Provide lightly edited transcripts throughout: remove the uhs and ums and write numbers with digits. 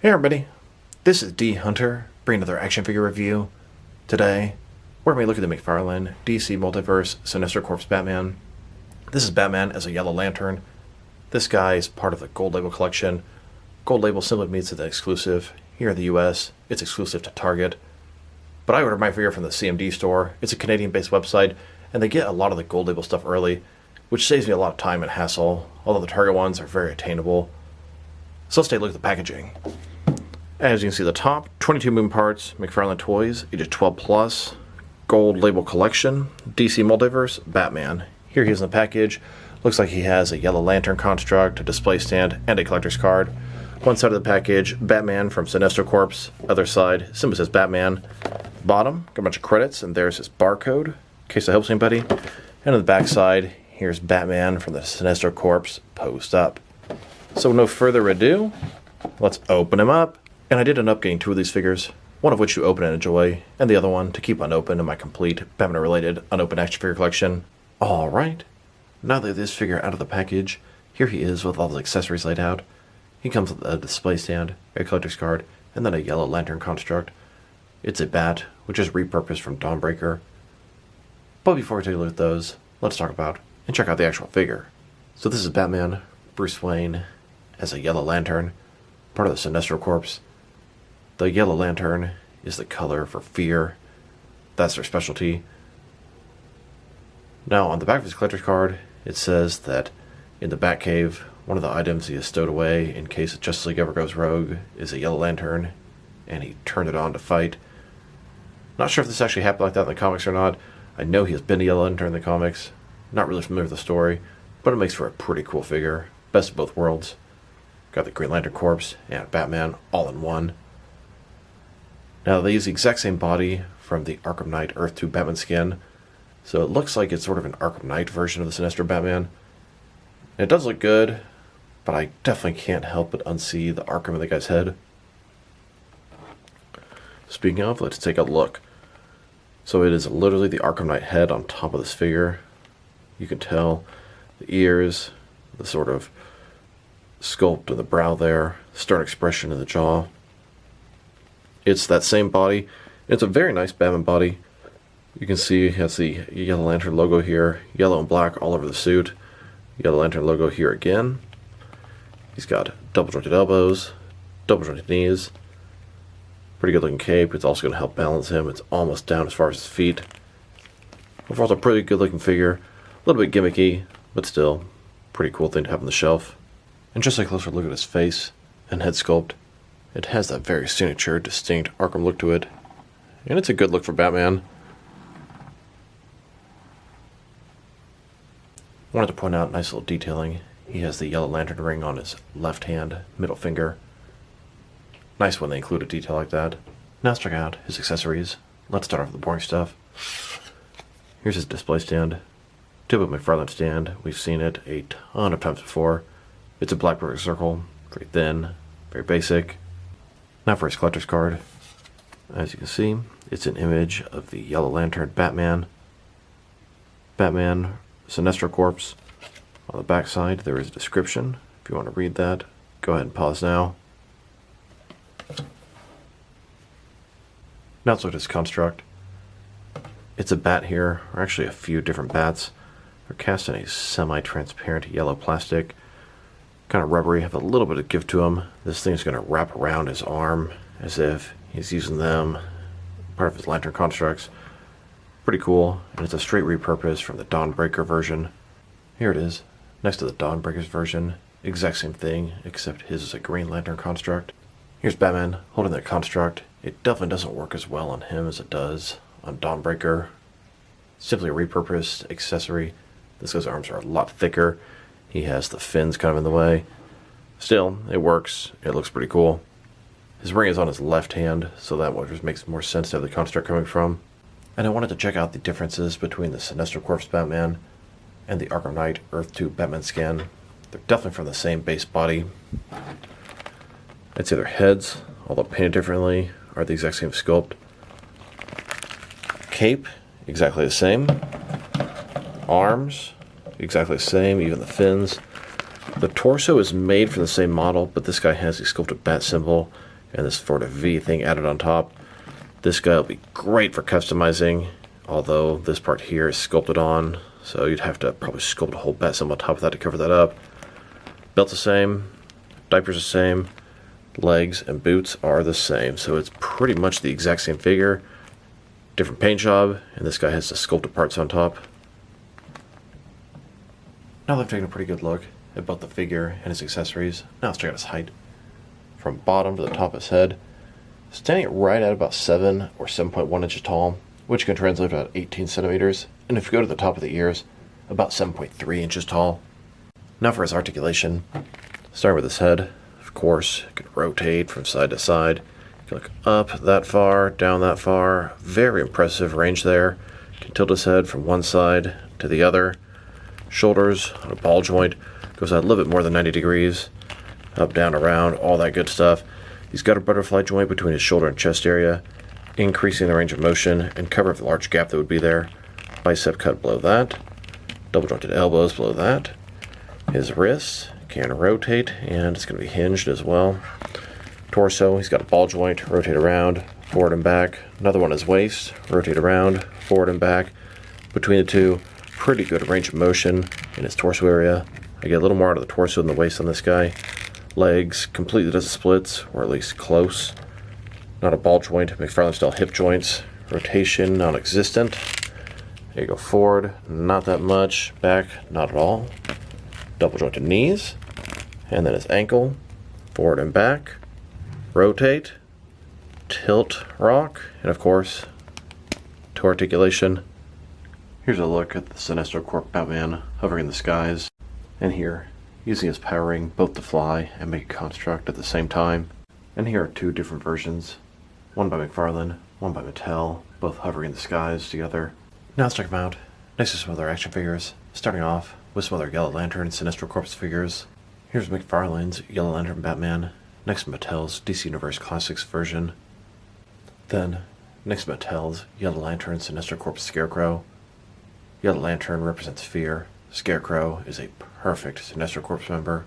Hey everybody, this is D Hunter, bringing another action figure review. Today, we're going to be looking at the McFarlane DC Multiverse Sinestro Corp's Batman. This is Batman as a Yellow Lantern. This guy is part of the Gold Label collection. Gold Label simply means it's an exclusive. Here in the US, it's exclusive to Target. But I ordered my figure from the Cmdstore. It's a Canadian-based website, and they get a lot of the Gold Label stuff early, which saves me a lot of time and hassle, although the Target ones are very attainable. So let's take a look at the packaging. As you can see at the top, 22 moving parts, McFarlane Toys, ages 12 plus, Gold Label Collection, DC Multiverse, Batman. Here he is in the package. Looks like he has a Yellow Lantern construct, a display stand, and a collector's card. One side of the package, Batman from Sinestro Corp. Other side, simply says Batman. Bottom, got a bunch of credits, and there's his barcode, in case that helps anybody. And on the back side, here's Batman from the Sinestro Corp. Posed up. So no further ado, let's open him up. And I did end up getting two of these figures, one of which you open and enjoy, and the other one to keep unopened in my complete Batman-related unopened action figure collection. Alright, now that this figure out of the package, here he is with all the accessories laid out. He comes with a display stand, a collector's card, and then a Yellow Lantern construct. It's a bat, which is repurposed from Dawnbreaker. But before we take a look at those, let's talk about and check out the actual figure. So this is Batman, Bruce Wayne, as a Yellow Lantern, part of the Sinestro Corp. The Yellow Lantern is the color for fear. That's their specialty. Now, on the back of his collector's card, it says that in the Batcave, one of the items he has stowed away in case Justice League ever goes rogue is a Yellow Lantern, and he turned it on to fight. Not sure if this actually happened like that in the comics or not. I know he has been a Yellow Lantern in the comics. Not really familiar with the story, but it makes for a pretty cool figure. Best of both worlds. Got the Green Lantern Corps and Batman all in one. Now, they use the exact same body from the Arkham Knight Earth 2 Batman skin, so it looks like it's sort of an Arkham Knight version of the Sinestro Batman. And it does look good, but I definitely can't help but unsee the Arkham in the guy's head. Speaking of, let's take a look. So it is literally the Arkham Knight head on top of this figure. You can tell the ears, the sort of sculpt of the brow there, stern expression in the jaw. It's that same body. It's a very nice Batman body. You can see it has the Yellow Lantern logo here, yellow and black all over the suit. Yellow Lantern logo here again. He's got double jointed elbows, double jointed knees. Pretty good looking cape. It's also going to help balance him. It's almost down as far as his feet. Overall, it's a pretty good looking figure. A little bit gimmicky, but still pretty cool thing to have on the shelf. And just a closer look at his face and head sculpt. It has that very signature, distinct Arkham look to it. And it's a good look for Batman. Wanted to point out nice little detailing. He has the Yellow Lantern ring on his left hand, middle finger. Nice when they include a detail like that. Now let's check out his accessories. Let's start off with the boring stuff. Here's his display stand. Typical McFarlane stand. We've seen it a ton of times before. It's a black perfect circle, very thin, very basic. Now for his collector's card. As you can see, it's an image of the Yellow Lantern Batman. Batman, Sinestro Corp. On the back side, there is a description. If you want to read that, go ahead and pause now. Now let's look at his construct. It's a bat here, or actually a few different bats. They're cast in a semi-transparent yellow plastic. Kind of rubbery, have a little bit of give to him. This thing's going to wrap around his arm as if he's using them, part of his lantern constructs. Pretty cool, and it's a straight repurpose from the Dawnbreaker version. Here it is, next to the Dawnbreaker's version. Exact same thing, except his is a Green Lantern construct. Here's Batman holding that construct. It definitely doesn't work as well on him as it does on Dawnbreaker. Simply a repurposed accessory. This guy's arms are a lot thicker. He has the fins kind of in the way. Still, it works. It looks pretty cool. His ring is on his left hand, so that just makes more sense to have the construct coming from. And I wanted to check out the differences between the Sinestro Corp Batman and the Arkham Knight Earth 2 Batman skin. They're definitely from the same base body. I'd say their heads, although painted differently, are the exact same sculpt. Cape, exactly the same. Arms, exactly the same, even the fins. The torso is made from the same model, but this guy has the sculpted bat symbol and this sort of V thing added on top. This guy will be great for customizing, although this part here is sculpted on, so you'd have to probably sculpt a whole bat symbol on top of that to cover that up. Belt's the same, diaper's the same, legs and boots are the same, so it's pretty much the exact same figure. Different paint job, and this guy has the sculpted parts on top. Now that I've taken a pretty good look at both the figure and his accessories, now let's check out his height. From bottom to the top of his head, standing right at about 7 or 7.1 inches tall, which can translate to about 18 centimeters, and if you go to the top of the ears, about 7.3 inches tall. Now for his articulation, starting with his head, of course, it can rotate from side to side. You can look up that far, down that far. Very impressive range there. You can tilt his head from one side to the other. Shoulders on a ball joint goes out a little bit more than 90 degrees. Up, down, around, all that good stuff. He's got a butterfly joint between his shoulder and chest area, increasing the range of motion and covering the large gap that would be there. Bicep cut below that. Double jointed elbows below that. His wrists can rotate, and it's going to be hinged as well. Torso, he's got a ball joint, rotate around, forward and back. Another one is waist, rotate around, forward and back. Between the two, pretty good range of motion in his torso area. I get a little more out of the torso than the waist on this guy. Legs completely does splits, or at least close. Not a ball joint, McFarlane style hip joints. Rotation non-existent. There you go, forward, not that much. Back, not at all. Double jointed knees. And then his ankle, forward and back. Rotate, tilt, rock, and of course, to articulation. Here's a look at the Sinestro Corp Batman hovering in the skies. And here, using his power ring both to fly and make a construct at the same time. And here are two different versions. One by McFarlane, one by Mattel, both hovering in the skies together. Now let's check them out, next to some other action figures, starting off with some other Yellow Lantern Sinestro Corp figures. Here's McFarlane's Yellow Lantern Batman, next to Mattel's DC Universe Classics version. Then, next to Mattel's Yellow Lantern Sinestro Corp Scarecrow. Yellow Lantern represents fear. Scarecrow is a perfect Sinestro Corp member.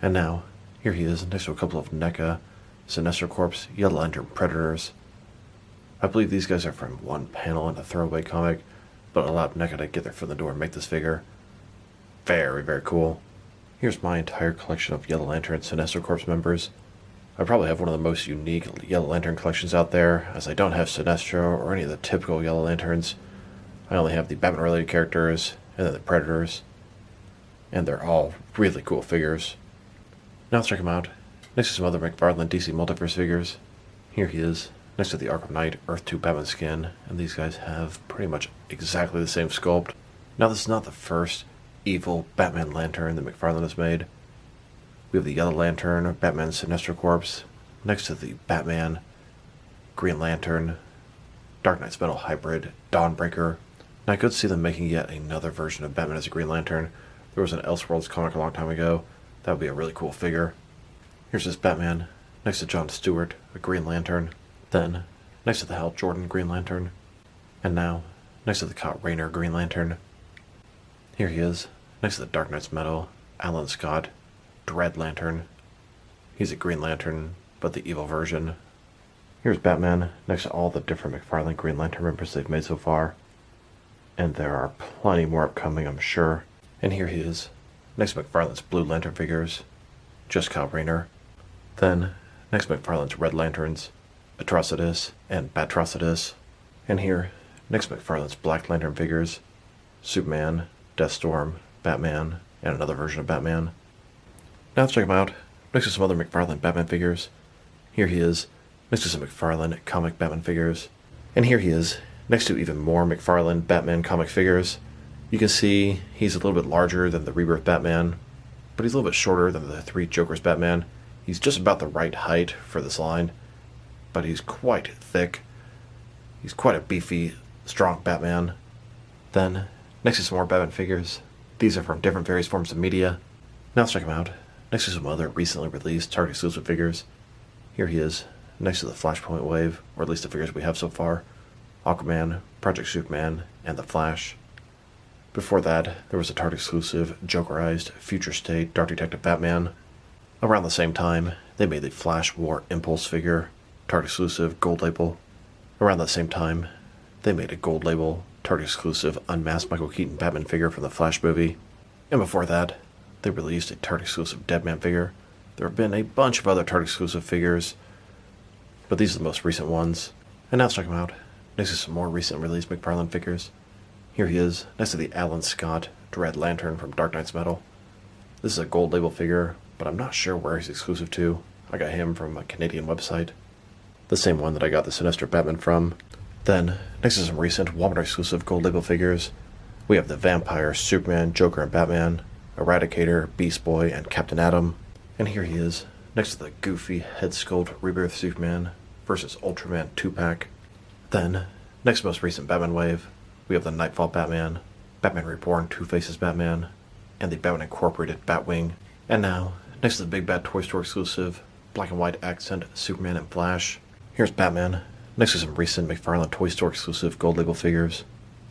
And now, here he is next to a couple of NECA Sinestro Corp's Yellow Lantern Predators. I believe these guys are from one panel in a throwaway comic, but allowed NECA to get their foot in the door and make this figure. Very, very cool. Here's my entire collection of Yellow Lantern Sinestro Corp members. I probably have one of the most unique Yellow Lantern collections out there, as I don't have Sinestro or any of the typical Yellow Lanterns. I only have the Batman-related characters, and then the Predators. And they're all really cool figures. Now let's check them out, next to some other McFarlane DC Multiverse figures. Here he is, next to the Arkham Knight Earth 2 Batman skin, and these guys have pretty much exactly the same sculpt. Now this is not the first evil Batman Lantern that McFarlane has made. We have the Yellow Lantern Batman Sinestro Corps, next to the Batman Green Lantern Dark Knight's Metal Hybrid Dawnbreaker. Now I could see them making yet another version of Batman as a Green Lantern. There was an Elseworlds comic a long time ago. That would be a really cool figure. Here's this Batman, next to John Stewart, a Green Lantern. Then, next to the Hal Jordan Green Lantern. And now, next to the Kyle Rayner Green Lantern. Here he is, next to the Dark Knight's Metal, Alan Scott, Dread Lantern. He's a Green Lantern, but the evil version. Here's Batman, next to all the different McFarlane Green Lantern members they've made so far. And there are plenty more upcoming, I'm sure. And here he is, next to McFarlane's Blue Lantern figures, just Kyle Rayner. Then, next to McFarlane's Red Lanterns, Atrocitus and Batrocitus. And here, next to McFarlane's Black Lantern figures, Superman, Deathstorm, Batman, and another version of Batman. Now let's check him out, next to some other McFarlane Batman figures. Here he is, next to some McFarlane comic Batman figures. And here he is, next to even more McFarlane Batman comic figures. You can see he's a little bit larger than the Rebirth Batman, but he's a little bit shorter than the Three Jokers Batman. He's just about the right height for this line, but he's quite thick. He's quite a beefy, strong Batman. Then, next to some more Batman figures. These are from different various forms of media. Now let's check him out, next to some other recently released Target exclusive figures. Here he is, next to the Flashpoint wave, or at least the figures we have so far. Aquaman, Project Superman, and The Flash. Before that, there was a Target exclusive, Jokerized, Future State, Dark Detective Batman. Around the same time, they made the Flash War Impulse figure, Target exclusive, gold label. Around that same time, they made a gold label, Target exclusive, unmasked Michael Keaton Batman figure from the Flash movie. And before that, they released a Target exclusive Deadman figure. There have been a bunch of other Target exclusive figures, but these are the most recent ones. And now let's check them out. Next is some more recent release McFarlane figures. Here he is, next to the Alan Scott Dread Lantern from Dark Knight's Metal. This is a gold label figure, but I'm not sure where he's exclusive to. I got him from a Canadian website. The same one that I got the Sinestro Batman from. Then, next is some recent Walmart exclusive gold label figures. We have the Vampire, Superman, Joker, and Batman, Eradicator, Beast Boy, and Captain Atom. And here he is, next to the goofy head sculpt Rebirth Superman versus Ultraman 2-pack. Then, next most recent Batman wave, we have the Nightfall Batman, Batman Reborn Two-Faces Batman, and the Batman Incorporated Batwing. And now, next to the Big Bad Toy Store exclusive, black and white accent Superman and Flash. Here's Batman, next to some recent McFarlane Toy Store exclusive gold label figures.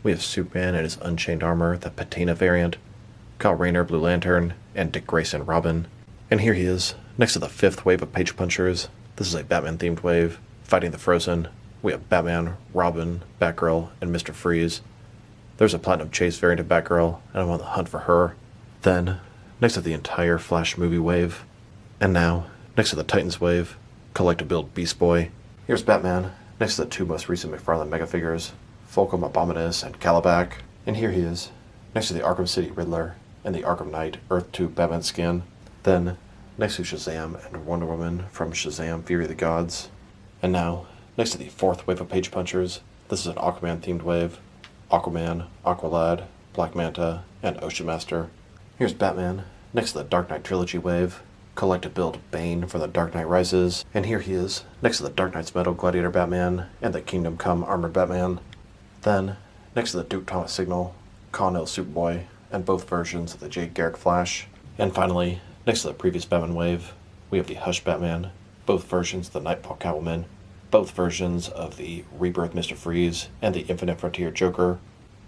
We have Superman in his Unchained Armor, the Patina variant, Kyle Rayner Blue Lantern, and Dick Grayson Robin. And here he is, next to the 5th wave of Page Punchers. This is a Batman-themed wave, fighting the Frozen. We have Batman, Robin, Batgirl, and Mr. Freeze. There's a Platinum Chase variant of Batgirl, and I'm on the hunt for her. Then, next to the entire Flash movie wave. And now, next to the Titans wave, collect-to-build Beast Boy. Here's Batman, next to the 2 most recent McFarlane Mega figures, Fulcrum Abominus and Calabac. And here he is, next to the Arkham City Riddler and the Arkham Knight Earth 2 Batman skin. Then, next to Shazam and Wonder Woman from Shazam Fury of the Gods. And now, next to the 4th wave of Page Punchers, this is an Aquaman-themed wave, Aquaman, Aqualad, Black Manta, and Ocean Master. Here's Batman, next to the Dark Knight Trilogy wave, collect-to-build Bane from the Dark Knight Rises. And here he is, next to the Dark Knight's Metal Gladiator Batman and the Kingdom Come Armored Batman. Then, next to the Duke Thomas Signal, Con-El Superboy, and both versions of the Jay Garrick Flash. And finally, next to the previous Batman wave, we have the Hush Batman, both versions of the Nightfall Catwoman, both versions of the Rebirth Mr. Freeze, and the Infinite Frontier Joker.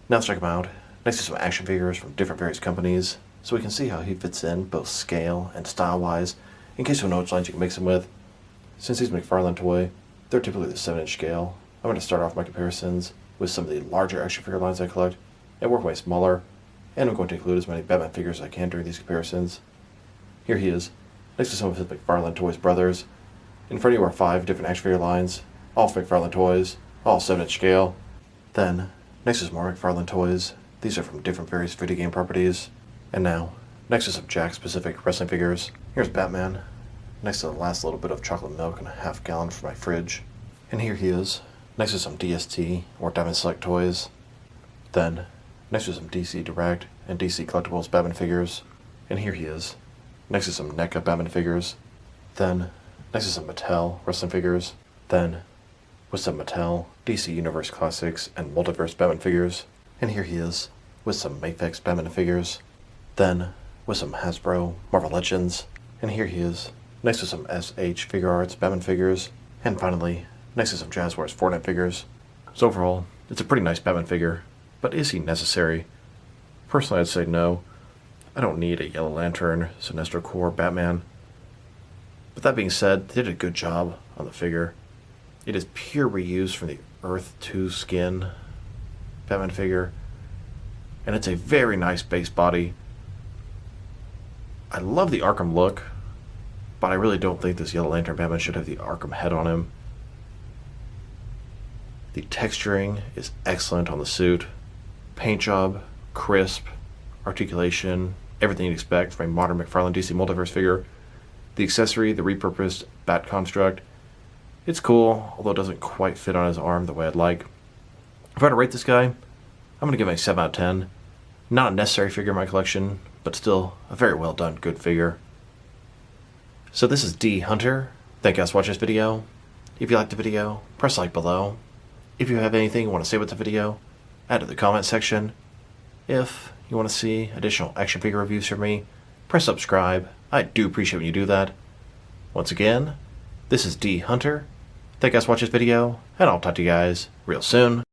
Now let's check them out, next to some action figures from different various companies, so we can see how he fits in both scale and style-wise, in case you don't know which lines you can mix him with. Since he's a McFarlane toy, they're typically the 7-inch scale. I'm going to start off my comparisons with some of the larger action figure lines I collect, and work my way smaller, and I'm going to include as many Batman figures as I can during these comparisons. Here he is, next to some of his McFarlane Toys brothers. In front of you are 5 different action figure lines, all McFarlane toys, all 7-inch scale. Then, next is more McFarlane toys. These are from different various video game properties. And now, next is some Jack-specific wrestling figures. Here's Batman, next to the last little bit of chocolate milk in a half gallon from my fridge. And here he is, next to some DST or Diamond Select toys. Then, next to some DC Direct and DC Collectibles Batman figures. And here he is, next to some NECA Batman figures. Then, next to some Mattel wrestling figures. Then, with some Mattel, DC Universe Classics, and Multiverse Batman figures. And here he is, with some Mafex Batman figures. Then, with some Hasbro Marvel Legends. And here he is, next to some SH Figure Arts Batman figures. And finally, next to some Jazzwares Fortnite figures. So overall, it's a pretty nice Batman figure, but is he necessary? Personally, I'd say no. I don't need a Yellow Lantern, Sinestro Corp Batman. But that being said, they did a good job on the figure. It is pure reuse from the Earth 2 skin Batman figure, and it's a very nice base body. I love the Arkham look, but I really don't think this Yellow Lantern Batman should have the Arkham head on him. The texturing is excellent on the suit. Paint job, crisp, articulation, everything you'd expect from a modern McFarlane DC Multiverse figure. The accessory, the repurposed bat construct, it's cool, although it doesn't quite fit on his arm the way I'd like. If I had to rate this guy, I'm going to give him a 7 out of 10. Not a necessary figure in my collection, but still a very well done, good figure. So this is D Hunter. Thank you guys for watching this video. If you liked the video, press like below. If you have anything you want to say about the video, add to the comment section. If you want to see additional action figure reviews from me, press subscribe. I do appreciate when you do that. Once again, this is D Hunter. Thank you guys for watching this video, and I'll talk to you guys real soon.